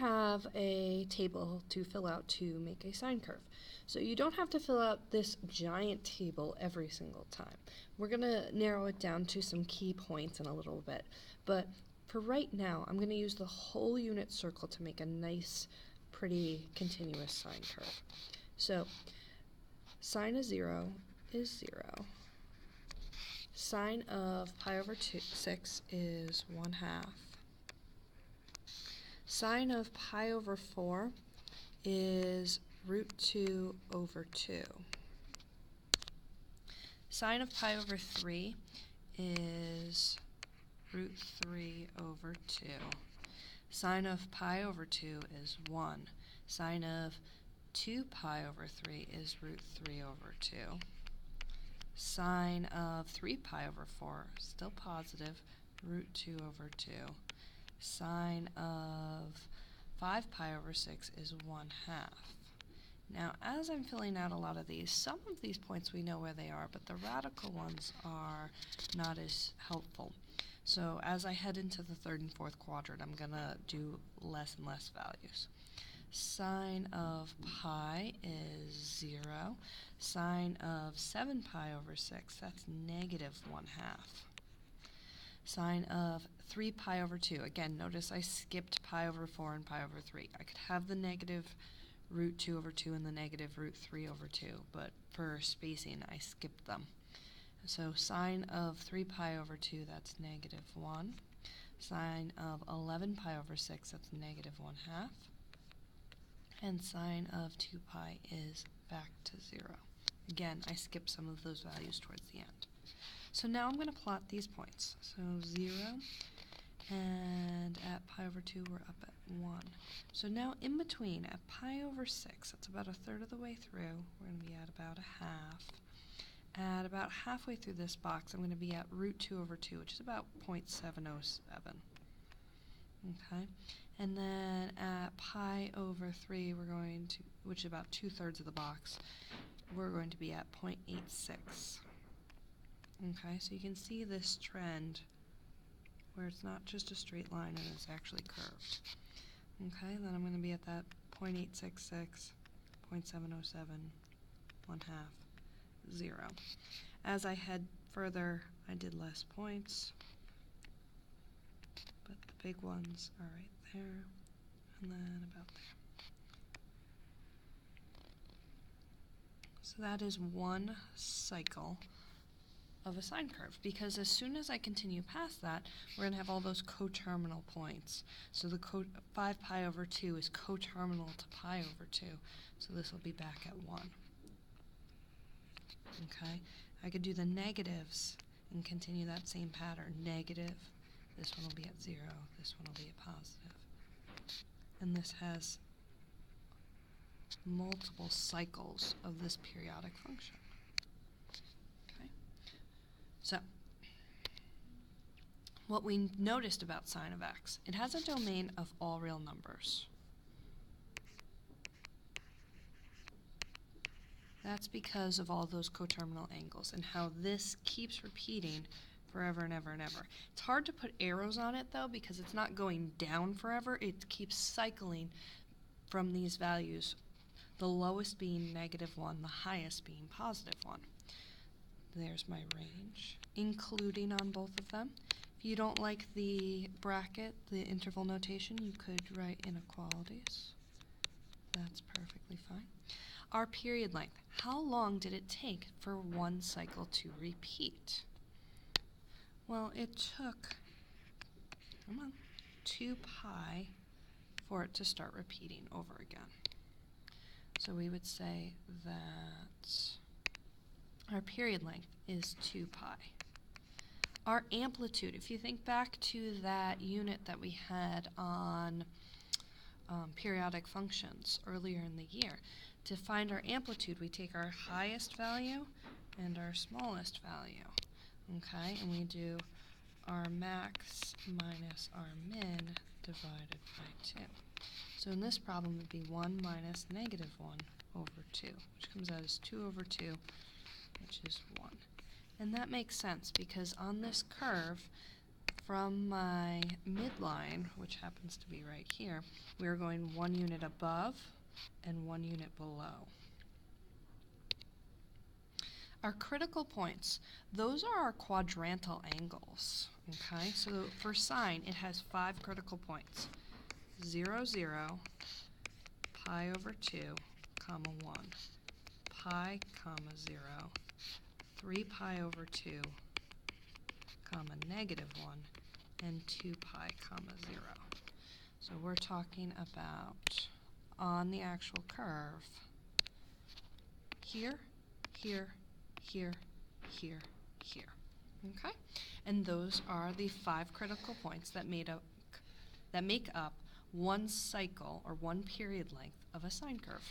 have a table to fill out to make a sine curve. So you don't have to fill out this giant table every single time. We're going to narrow it down to some key points in a little bit. But for right now, I'm going to use the whole unit circle to make a nice, pretty, continuous sine curve. So sine of 0 is 0. Sine of pi over 6 is 1/2. Sine of pi over 4 is root 2 over 2. Sine of pi over 3 is root 3 over 2. Sine of pi over 2 is 1. Sine of 2 pi over 3 is root 3 over 2. Sine of 3 pi over 4, still positive, root 2 over 2. Sine of 5 pi over 6 is 1/2. Now, as I'm filling out a lot of these, some of these points we know where they are, but the radical ones are not as helpful. So as I head into the third and fourth quadrant, I'm going to do less and less values. Sine of pi is 0. Sine of 7 pi over 6, that's negative 1/2. Sine of 3 pi over 2. Again, notice I skipped pi over 4 and pi over 3. I could have the negative root 2 over 2 and the negative root 3 over 2, but for spacing, I skipped them. So sine of 3 pi over 2, that's negative 1. Sine of 11 pi over 6, that's negative 1/2. And sine of 2 pi is back to 0. Again, I skipped some of those values towards the end. So now I'm going to plot these points. So 0, and at pi over 2, we're up at 1. So now in between, at pi over 6, that's about a third of the way through, we're going to be at about a half. At about halfway through this box, I'm going to be at root 2 over 2, which is about 0.707. Okay, and then at pi over 3, we're going to, which is about 2/3 of the box, we're going to be at 0.86. Okay, so you can see this trend where it's not just a straight line and it's actually curved. Okay, then I'm going to be at that 0.866, 0.707, 1/2, 0. As I head further, I did less points, but the big ones are right there, and then about there. So that is one cycle of a sine curve, because as soon as I continue past that, we're going to have all those coterminal points. So the 5 pi over 2 is coterminal to pi over 2, so this will be back at 1. Okay, I could do the negatives and continue that same pattern. Negative, this one will be at 0, this one will be at positive. And this has multiple cycles of this periodic function. Okay, so what we noticed about sine of x, it has a domain of all real numbers. That's because of all those coterminal angles and how this keeps repeating forever and ever and ever. It's hard to put arrows on it though, because it's not going down forever. It keeps cycling from these values, the lowest being -1, the highest being +1. There's my range, including on both of them. If you don't like the bracket, the interval notation, you could write inequalities. That's perfectly fine. Our period length. How long did it take for one cycle to repeat? Well, it took 2 pi for it to start repeating over again. So we would say that our period length is 2 pi. Our amplitude, if you think back to that unit that we had on periodic functions earlier in the year, to find our amplitude, we take our highest value and our smallest value, okay? And we do our max minus our min divided by 2. So in this problem, it would be 1 minus -1 over 2, which comes out as 2 over 2, which is 1. And that makes sense because on this curve, from my midline, which happens to be right here, we are going 1 unit above and 1 unit below. Our critical points, those are our quadrantal angles, okay? So for sine, it has 5 critical points. 0, 0, pi over 2, comma 1, pi, comma 0, 3 pi over 2, comma negative 1, and 2 pi, comma 0. So we're talking about on the actual curve, here, here, here, here, here. Okay? And those are the 5 critical points that make up one cycle or one period length of a sine curve.